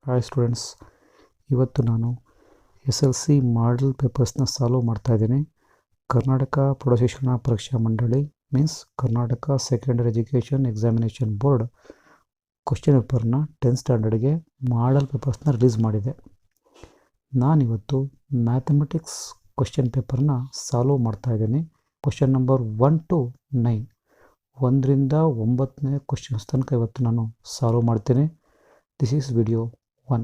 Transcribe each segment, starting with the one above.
Hi students, ಇವತ್ತು ನಾನು SLC ಮಾಡಲ್ ಪೇಪರ್ಸ್ನ solve ಮಾಡ್ತಾ ಇದ್ದೀನಿ. ಕರ್ನಾಟಕ ಪ್ರೌಢಶಿಕ್ಷಣ ಪರೀಕ್ಷಾ ಮಂಡಳಿ means Karnataka secondary education examination board question ಪೇಪರ್ನ 10th ಸ್ಟ್ಯಾಂಡರ್ಡ್ಗೆ ಮಾಡಲ್ ಪೇಪರ್ಸ್ನ ರಿಲೀಸ್ ಮಾಡಿದೆ. ನಾನಿವತ್ತು ಮ್ಯಾಥಮೆಟಿಕ್ಸ್ ಕ್ವಶನ್ ಪೇಪರ್ನ ಸಾಲ್ವ್ ಮಾಡ್ತಾ ಇದ್ದೀನಿ. ಕ್ವಶನ್ ನಂಬರ್ 1 to 9 1ರಿಂದ 9ನೇ ಕ್ವಶನ್ಸ್ ತನಕ ಇವತ್ತು ನಾನು ಸಾಲ್ವ್ ಮಾಡ್ತೀನಿ. This is video 1.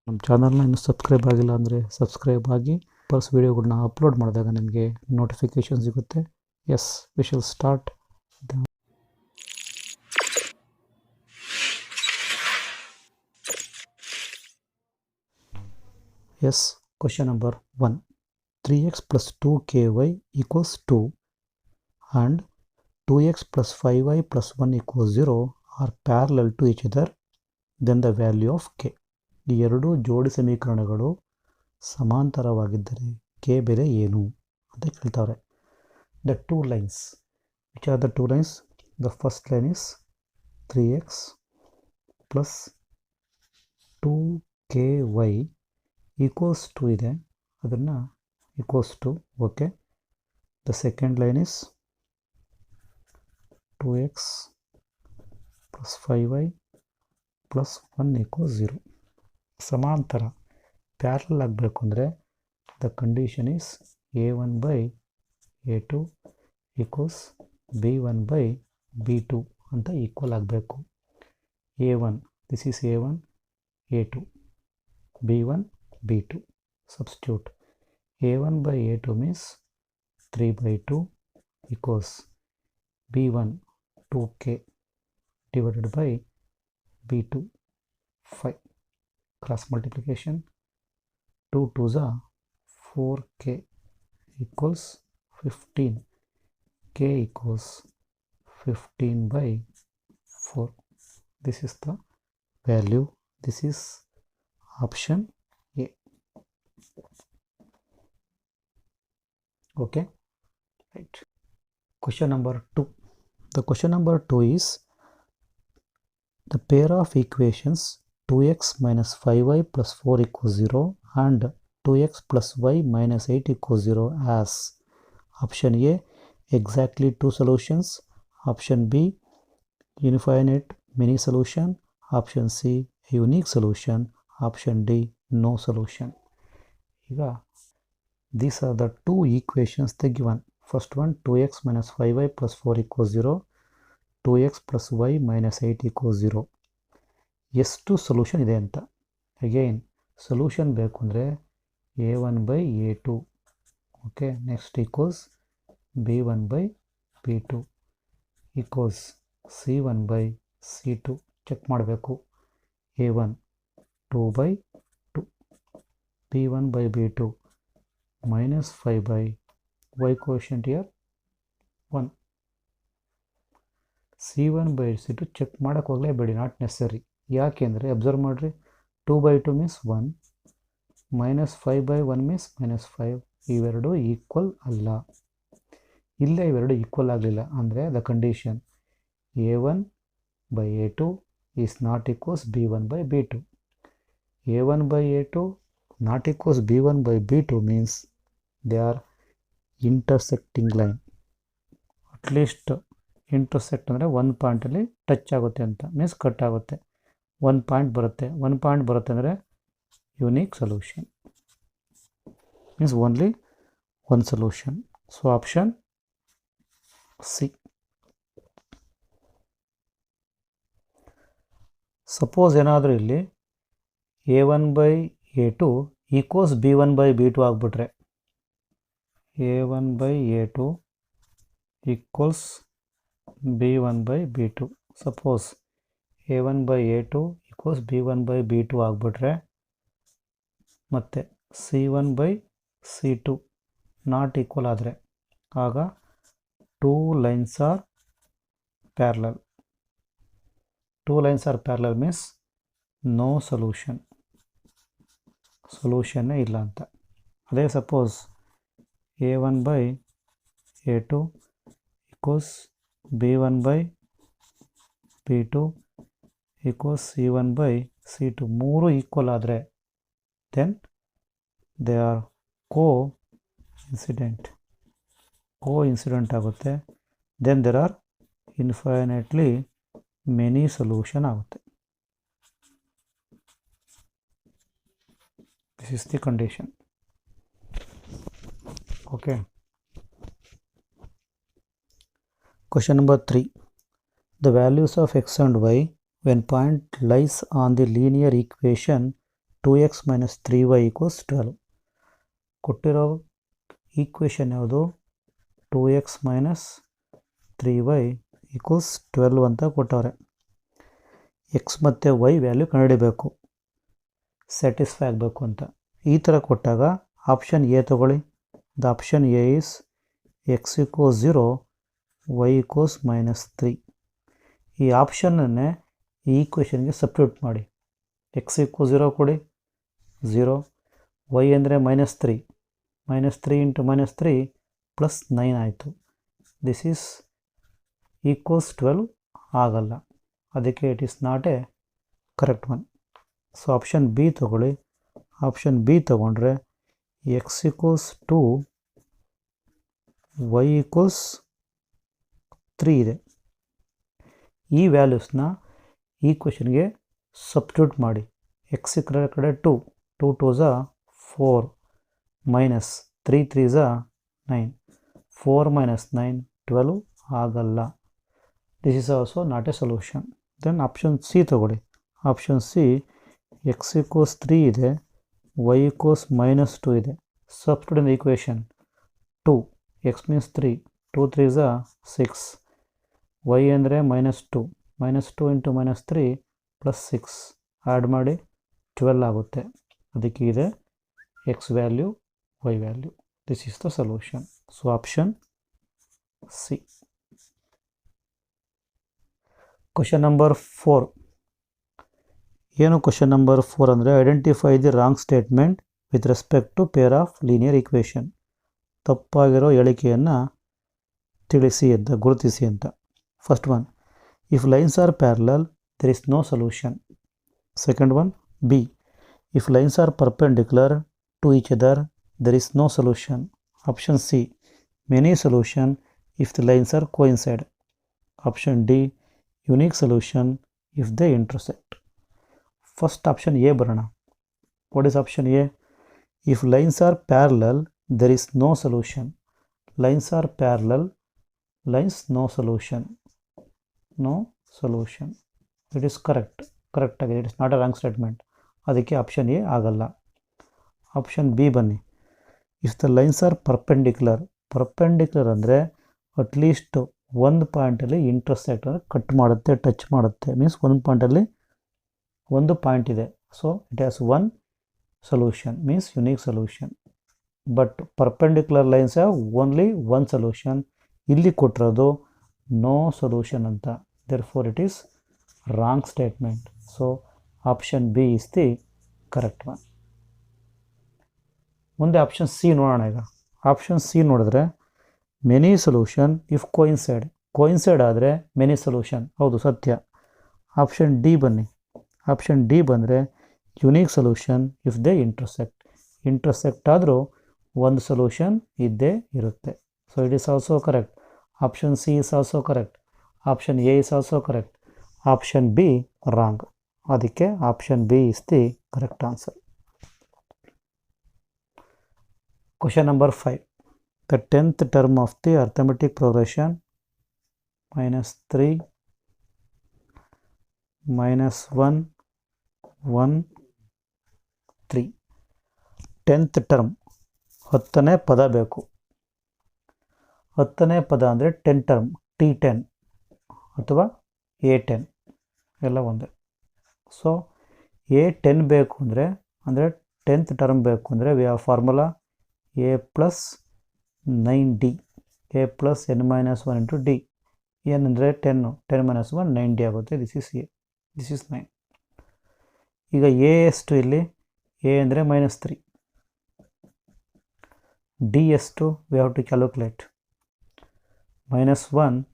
ನಮ್ಮ ಚಾನಲ್ನ ಇನ್ನೂ ಸಬ್ಸ್ಕ್ರೈಬ್ ಆಗಿಲ್ಲ ಅಂದರೆ ಸಬ್ಸ್ಕ್ರೈಬ್ ಆಗಿ ಪರ್ಸ್ ವೀಡಿಯೋಗಳನ್ನ ಅಪ್ಲೋಡ್ ಮಾಡಿದಾಗ ನಿಮಗೆ ನೋಟಿಫಿಕೇಷನ್ ಸಿಗುತ್ತೆ. Yes, we shall start. Yes, question number 1. 3x plus 2ky equals 2 and 2x plus 5y plus 1 equals 0 are parallel to each other, then the value of k. ಈ ಎರಡು ಜೋಡಿ ಸಮೀಕರಣಗಳು ಸಮಾಂತರವಾಗಿದ್ದರೆ K ಬೆಲೆ ಏನು ಅಂತ ಕೇಳ್ತಾವ್ರೆ. The two lines, which are the two lines? The first line is 3x plus 2ky equals 2 ಇದೆ, ಅದನ್ನು equals to okay. The second line is 2x plus 5y plus 1 equals 0. ಸಮಾಂತರ ಪ್ಯಾರಲಲ್ ಆಗಬೇಕು ಅಂದರೆ the condition is a1/a2 equals b1/b2 ಅಂತ equal ಆಗಬೇಕು. a1 this is a1, a2, b1, b2. Substitute a1/a2 means 3/2 equals b1 2k divided by b2 5. Cross multiplication 2 2s are 4k equals 15. K equals 15/4. This is the value. This is option A. Okay, right. Question number 2. The question number 2 is the pair of equations 2x minus 5y plus 4 equals 0 and 2x plus y minus 8 equals 0 as option A exactly two solutions, option B infinite many solution, option C unique solution, option D no solution. Here these are the two equations they given. First one 2x minus 5y plus 4 equals 0, 2x plus y minus 8 equals 0. ಎಷ್ಟು solution ಇದೆ ಅಂತ. Again solution ಬೇಕು ಅಂದರೆ a1/a2 okay. Next equals b1/b2 equals c1/c2 check ಮಾಡಬೇಕು. a1 2/2, b1/b2 minus 5/y quotient year 1. c1/c2 check ಮಾಡೋಕ್ಕೆ ಹೋಗಲೇಬೇಡಿ, not ನೆಸರಿ. ಯಾಕೆಂದರೆ observe ಮಾಡಿರಿ, 2/2 means 1, minus 5/1 means -5. ಇವೆರಡು ಈಕ್ವಲ್ ಅಲ್ಲ. ಇಲ್ಲೇ ಇವೆರಡು ಈಕ್ವಲ್ ಆಗಲಿಲ್ಲ ಅಂದರೆ the condition a1/a2 is naught equals b1/b2. a1/a2 naught equals b1/b2 means they are intersecting line. At least intersect ಅಂದರೆ ಒಂದು ಪಾಯಿಂಟಲ್ಲಿ ಟಚ್ ಆಗುತ್ತೆ ಅಂತ ಮೀನ್ಸ್ ಕಟ್ ಆಗುತ್ತೆ. ಒಂದು ಪಾಯಿಂಟ್ ಬರುತ್ತೆ ಅಂದರೆ unique solution means only one solution. So option C. Suppose ಏನಾದರೂ ಇಲ್ಲಿ a1/a2 ಈಕ್ವಲ್ಸ್ b1/b2 ಆಗಿಬಿಟ್ರೆ, a1/a2 equals b1/b2. Suppose a1/a2 equals b1/b2 ಆಗಿಬಿಟ್ರೆ ಮತ್ತು c1/c2 ನಾಟ್ ಈಕ್ವಲ್ ಆದರೆ ಆಗ two lines are parallel. Two lines are parallel means no solution, ಸೊಲ್ಯೂಷನ್ನೇ ಇಲ್ಲ ಅಂತ. ಅದೇ suppose a1/a2 equals b1/b2 equals C1 by C2 ಮೂರು ಈಕ್ವಲ್ ಆದರೆ ದೆನ್ ದೇ ಆರ್ ಕೋಇನ್ಸಿಡೆಂಟ್ ಆಗುತ್ತೆ. Then there are infinitely many solution ಆಗುತ್ತೆ. This is the condition. Okay. Question number 3. The values of x and y when point lies on the linear equation 2x minus 3y equals 12. ಕೊಟ್ಟಿರೋ equation ಯಾವುದು? 2x minus 3y equals 12 ಅಂತ ಕೊಟ್ಟವ್ರೆ. x ಮತ್ತು y value ಕಂಡುಹಿಡಿಬೇಕು, satisfy ಆಗಬೇಕು ಅಂತ. ಈ ಥರ ಕೊಟ್ಟಾಗ ಆಪ್ಷನ್ ಎ ತಗೊಳ್ಳಿ. The option A is x equals 0, y equals -3. ಈ ಆಪ್ಷನನ್ನೇ ಈ ಈಕ್ವೇಷನ್ಗೆ ಸಬ್ಸ್ಟಿಟ್ಯೂಟ್ ಮಾಡಿ. x equals 0 ಕೊಡಿ, 0. y ಅಂದರೆ -3, -3 ಇಂಟು -3 ಪ್ಲಸ್ 9 ಆಯಿತು. ದಿಸ್ ಈಸ್ ಈಕ್ವಲ್ಸ್ 12 ಆಗಲ್ಲ, ಅದಕ್ಕೆ it is not A correct one. So option B ತಗೊಳ್ಳಿ. ಆಪ್ಷನ್ ಬಿ ತಗೊಂಡ್ರೆ x equals 2, y equals 3 ಇದೆ. ಈ ವ್ಯಾಲ್ಯೂಸ್ನ ಈಕ್ವೇಷನ್ಗೆ ಸಬ್ಸ್ಟಿಟ್ಯೂಟ್ ಮಾಡಿ. ಎಕ್ಸ್ ಕಡೆ 2, 2 2s 4, ಮೈನಸ್ 3 3s 9, 4 minus 9 12 ಆಗಲ್ಲ. This is also not a solution. Then option C ತಗೊಳ್ಳಿ. ಆಪ್ಷನ್ ಸಿ ಎಕ್ಸ್ ಈಕ್ವಲ್ಸ್ 3 ಇದೆ, y equals -2 ಇದೆ. Substitute in the equation 2, x means 3, 2 3s 6, y ಅಂದರೆ -2, -2 into -3 plus 6 add ಮಾಡಿ 12 ಆಗುತ್ತೆ. ಅದಕ್ಕೆ ಇದೆ x value, y value. This is the solution. So option C. Question number 4. ಏನು question number 4 ಅಂದರೆ identify the wrong statement with respect to pair of linear equation. ತಪ್ಪಾಗಿರೋ ಹೇಳಿಕೆಯನ್ನು ತಿಳಿಸಿ ಅಂತ, ಗುರುತಿಸಿ ಅಂತ. First one, if lines are parallel there is no solution. Second one, B, if lines are perpendicular to each other there is no solution. Option C, many solution if the lines are coincide. Option D, unique solution if they intersect. First option A ಬರೋಣ. What is option A? If lines are parallel there is no solution. Lines are parallel, lines no solution, no solution. It is correct ಆಗಿದೆ. It is not a wrong statement. ಅದಕ್ಕೆ option A ಆಗಲ್ಲ. Option B ಬನ್ನಿ. If the lines are perpendicular ಅಂದರೆ at least ಒಂದು ಪಾಯಿಂಟಲ್ಲಿ intersect ಅಂದರೆ cut ಮಾಡುತ್ತೆ, touch ಮಾಡುತ್ತೆ. Means ಒಂದು ಪಾಯಿಂಟಲ್ಲಿ ಒಂದು ಪಾಯಿಂಟ್ ಇದೆ. So it has one solution, means unique solution. But perpendicular lines have only one solution. ಇಲ್ಲಿ ಕೊಟ್ಟಿರೋದು ನೋ ಸೊಲ್ಯೂಷನ್ ಅಂತ. Therefore it is wrong statement. So option B is the correct one. ಮುಂದೆ option C ನೋಡೋಣ. ಈಗ option C ನೋಡಿದ್ರೆ many solution if coincide ಆದರೆ many solution. ಹೌದು, ಸತ್ಯ. ಆಪ್ಷನ್ ಡಿ ಬನ್ನಿ. ಆಪ್ಷನ್ ಡಿ ಬಂದರೆ unique solution if they intersect ಆದರೂ ಒಂದು ಸೊಲ್ಯೂಷನ್ ಇದ್ದೇ ಇರುತ್ತೆ. So it is also correct. Option C is also correct. Option A is also correct. Option B wrong. ಅದಕ್ಕೆ option B is the correct answer. Question number 5. The 10th term of the arithmetic progression -3 -1 1 3. 10th term 10ನೇ ಪದ ಬೇಕು. 10ನೇ ಪದ ಅಂದರೆ 10 term, T10 ಅಥವಾ A10 ಎಲ್ಲ ಒಂದೇ. So A10 ಬೇಕು ಅಂದರೆ 10th ಟರ್ಮ್ ಬೇಕು ಅಂದರೆ we have formula A plus 9D, A plus n-1 into D. n ಅಂದರೆ 10, 10 - 1 9D ಆಗುತ್ತೆ. This is A, this is 9. ಈಗ A ಎಷ್ಟು ಇಲ್ಲಿ? A ಅಂದರೆ -3. D ಎಷ್ಟು? We have to calculate. -1 -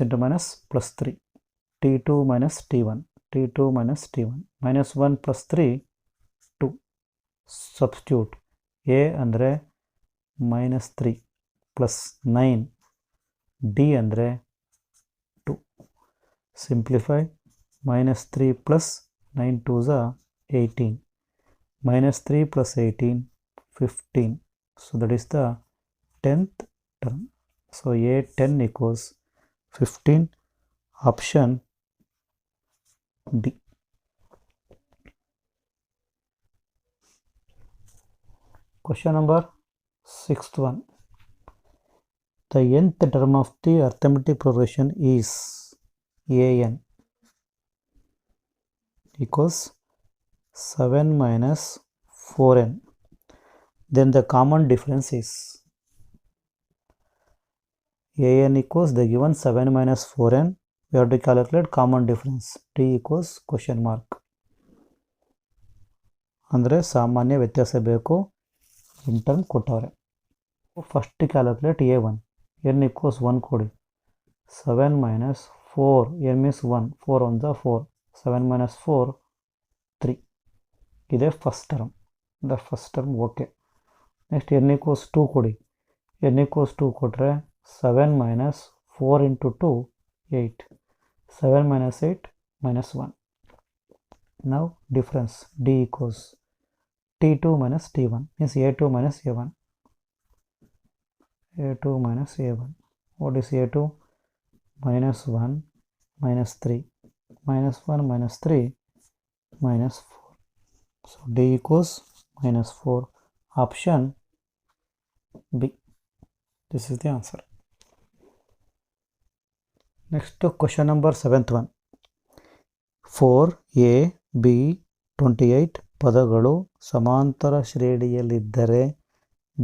into - +3. t2 minus t1, t2 minus t1, minus 1 plus 3 2. Substitute a ಅಂದರೆ minus 3 plus 9, d ಅಂದರೆ 2. Simplify, minus 3 plus 9 2s are 18, minus 3 plus 18 15. So that is the 10th term. So a10 equals 15, option D. Question number 6th one. The nth term of the arithmetic progression is an equals 7 minus 4n. Then the common difference is an equals the given 7 minus 4n. We have to calculate common difference. D equals question mark. ಅಂದರೆ ಸಾಮಾನ್ಯ ವ್ಯತ್ಯಾಸ ಬೇಕು. ಇನ್ term ಕೊಟ್ಟವ್ರೆ. First calculate a1. n equals 1 ಕೊಡಿ. 7 minus 4, n means 1, 4 1 is 4, 7 minus 4 3. ಇದೆ first term. The first term okay. Next n equals 2 ಕೊಡಿ. n equals 2 ಕೊಟ್ಟರೆ 7 minus 4 into 2 8, 7 minus 8 minus 1. Now difference D equals t2 minus t1 means a2 minus a1, a2 minus a1. What is a2? Minus 1 minus 3, minus 1 minus 3 minus 4. So D equals minus 4, option B. This is the answer. Next question number 7th one. 4a b 28 ಪದಗಳು ಸಮಾಂತರ ಶ್ರೇಣಿಯಲ್ಲಿದ್ದರೆ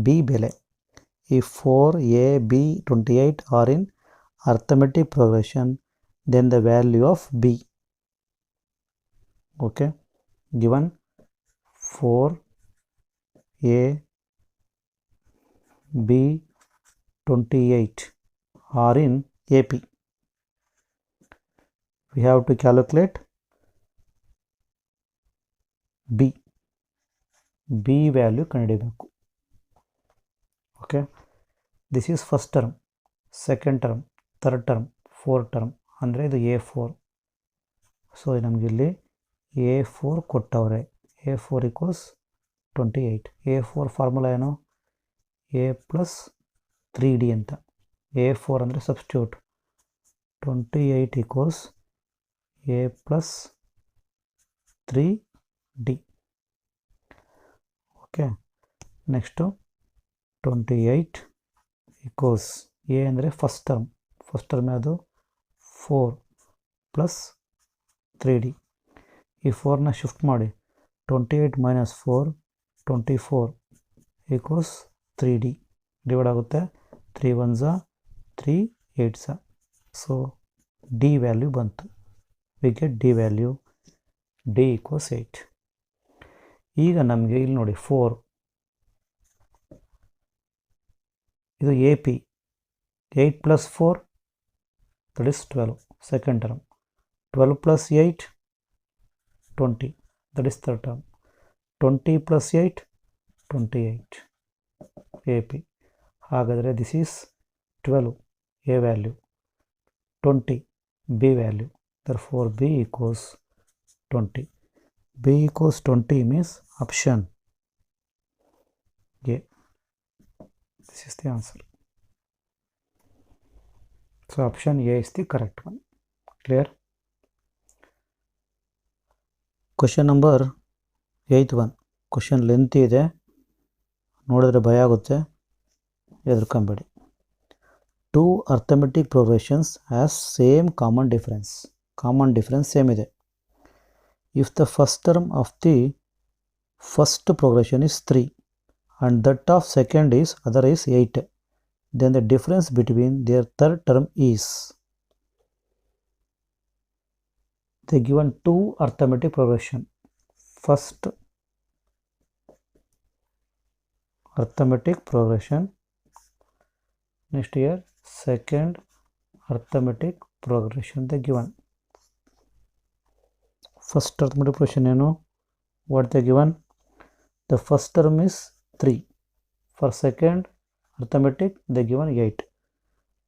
b ಬೆಲೆ. If 4a b 28 are in arithmetic progression, then the value of b. Okay, given 4a b 28 are in AP. We have to calculate b value ಕಂಡುಹಿಡಿಯಬೇಕು. Okay, this is first term, second term, third term, fourth term ಅಂದರೆ ಇದು a4. So ನಮಗೆ ಇಲ್ಲಿ a4 ಕೊಟ್ಟವ್ರೆ. a4 equals 28. a4 formula ಏನು? a plus 3d ಅಂತ. a4 ಅಂದರೆ substitute. 28 equals a plus 3d. Okay, next 28 equals a ಅಂದರೆ first term. First term ಯಾವುದು? 4 ಪ್ಲಸ್ 3d. ಈ 4ನ ಶಿಫ್ಟ್ ಮಾಡಿ 28 ಮೈನಸ್ 4 24 ಈಕ್ವಲ್ಸ್ 3d. ಡಿವೈಡ್ ಆಗುತ್ತೆ. 3 1s 3 8s. So d value ಬಂತು. We get d value. d equals 8. ಈಗ ನಮಗೆ ಇಲ್ಲಿ ನೋಡಿ 4 ಇದು A P. 8 plus 4 that is 12, second term. 12 plus 8 20, that is third term. 20 plus 8 28 AP. ಹಾಗಾದರೆ this is 12 A value, 20 B value. Therefore B equals 20. B equals 20 means option A. This is the answer. So option A is the correct one. Clear? Question number 8th one. Question lengthy ಇದೆ, ನೋಡಿದ್ರೆ ಭಯ ಆಗುತ್ತೆ, ಹೆದರ್ಕೊಂಬೇಡಿ. 2 arithmetic progressions has same common difference. Common difference same ಇದೆ. If the first term of the first progression is 3 and that of second is other is 8, then the difference between their third term is. They given 2 arithmetic progression. First arithmetic progression, next here second arithmetic progression they given. First arithmetic question ಏನು, what they given, the first term is 3, for second arithmetic they given 8.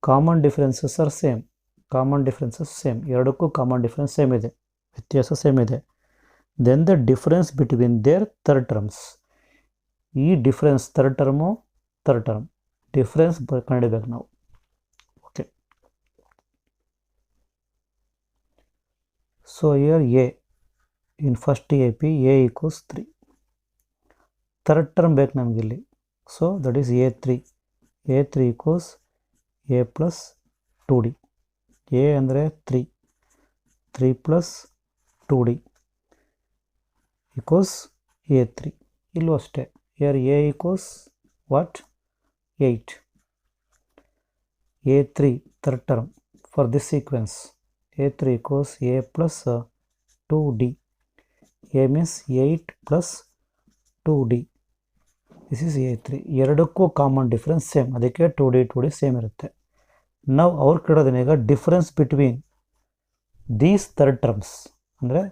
Common differences are same, common differences same, ಎರಡಕ್ಕೂ common difference same ಇದೆ, ವ್ಯತ್ಯಾಸ same ಇದೆ. then the difference between their third terms, ಈ difference third term third term difference ಕಂಡಿಡ್ಬೇಕು ನಾವು. Okay, so here A in first A P A equals 3, third term ಬೇಕು ನಮಗಿಲ್ಲಿ. So that is A3 equals A plus 2D. A ಅಂದರೆ 3 plus 2D equals A3. ಇಲ್ಲೂ ಅಷ್ಟೇ, here A equals what, 8. A3 third term for this sequence, A3 equals A plus 2D. A means 8 plus 2D. This is A3. ಎರಡಕ್ಕೂ common difference same, ಅದಕ್ಕೆ 2D same ಇರುತ್ತೆ. ನಾವು ಅವ್ರು ಕೇಳೋದೇನೀಗ difference between these third terms, ಅಂದರೆ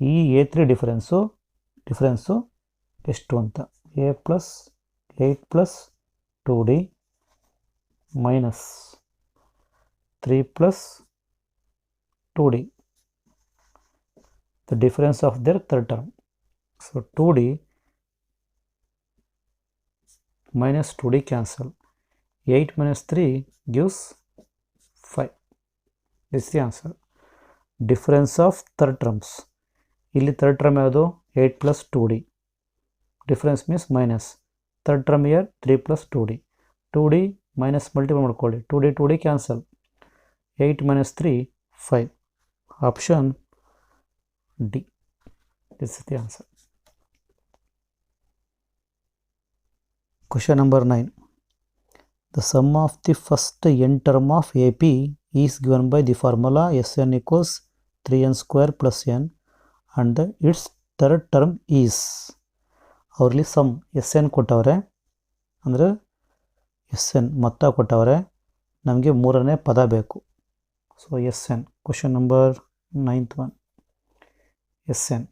ಈ A3 difference ಎಷ್ಟು ಅಂತ. A plus 8 plus 2D minus 3 plus 2D, the difference of their third term. So 2D minus 2D cancel, 8 minus 3 gives 5. This is the answer. Difference of third terms, ಇಲ್ಲಿ third term ಯಾವುದು, 8 plus 2D. Difference means minus, third term here 3 plus 2D minus multiple ಮಾಡ್ಕೊಳ್ಳಿ, 2D cancel, 8 minus 3 5. Option D, this is the answer. Question number 9. The sum of the first n term of AP is given by the formula Sn equals 3n square plus n and its third term is. ಅವ್ರಲ್ಲಿ some S N ಕೊಟ್ಟವ್ರೆ, ಅಂದರೆ S N ಮೊತ್ತ ಕೊಟ್ಟವ್ರೆ, ನಮಗೆ ಮೂರನೇ ಪದ ಬೇಕು. So S N, question number 9th one, S N.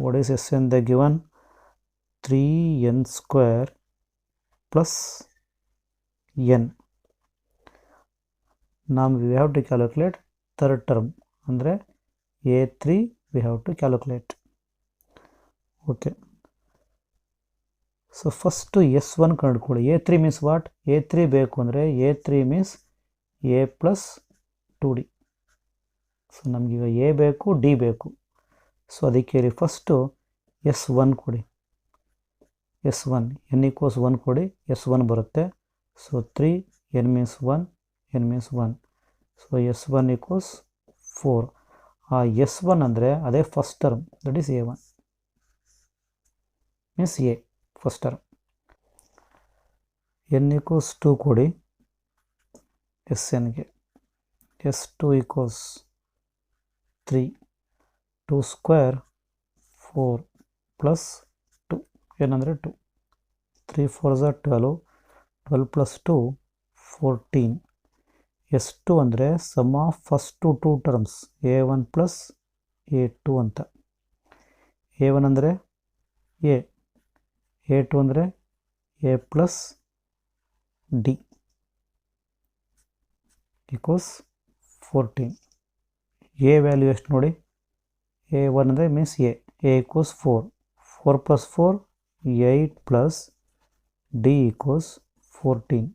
What is S N? The given 3n square plus n. ನಾವು we have to calculate third term, ಅಂದರೆ A3 we have to calculate. Okay, so first S1 ಕಂಡುಕೊಳ್ಳಿ. A3 means what? A3 ಬೇಕು ಅಂದರೆ A3 means A plus 2D. So ನಮಗೀಗ A ಬೇಕು, D ಬೇಕು. So ಅದಕ್ಕೆ first S1 ಕೊಡಿ, S1 n ಈಕ್ವಲ್ಸ್ 1 ಕೊಡಿ, S1 ಬರುತ್ತೆ. So 3 n means 1, n means 1. So S1 equals 4. ಆ S1 ಅಂದರೆ ಅದೇ first term, that is A1 means A first term. n equals 2 ಕೊಡಿ ಎಸ್ ಎನ್ಗೆ, S2 ಈಕ್ವಲ್ಸ್ 3, 2 ಸ್ಕ್ವೇರ್ 4 ಪ್ಲಸ್ 2, ಏನಂದರೆ 2, 3 4 12, 12 plus 2 14. S2 ಅಂದರೆ sum of first two terms, A1 plus A2 ಅಂತ. A1 ಅಂದರೆ A, A2 ಅಂದರೆ A plus D equals 14. A value ಎಷ್ಟು ನೋಡಿ, A1 ಅಂದರೆ means A equals 4, 4 plus 4 8 plus D equals 14.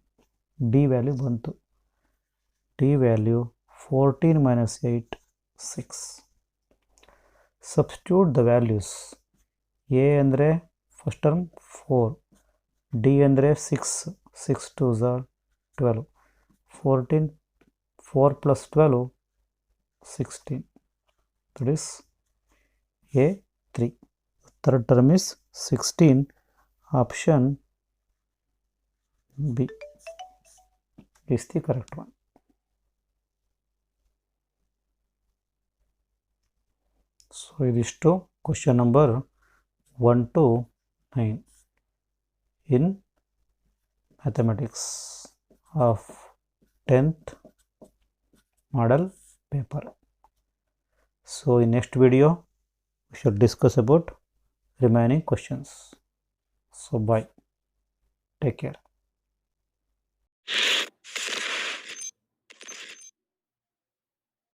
D value ಬಂತು, D value 14 minus 8 6. Substitute the values. A ಅಂದರೆ first term 4, D ಅಂದರೆ 6, 6 2s are 12, 14 4 plus 12 16. That is A3. Third term is 16. Option B is the correct one. So this to question number 1 to 9 in mathematics of 10th model paper. So in next video we should discuss about remaining questions. So bye, take care.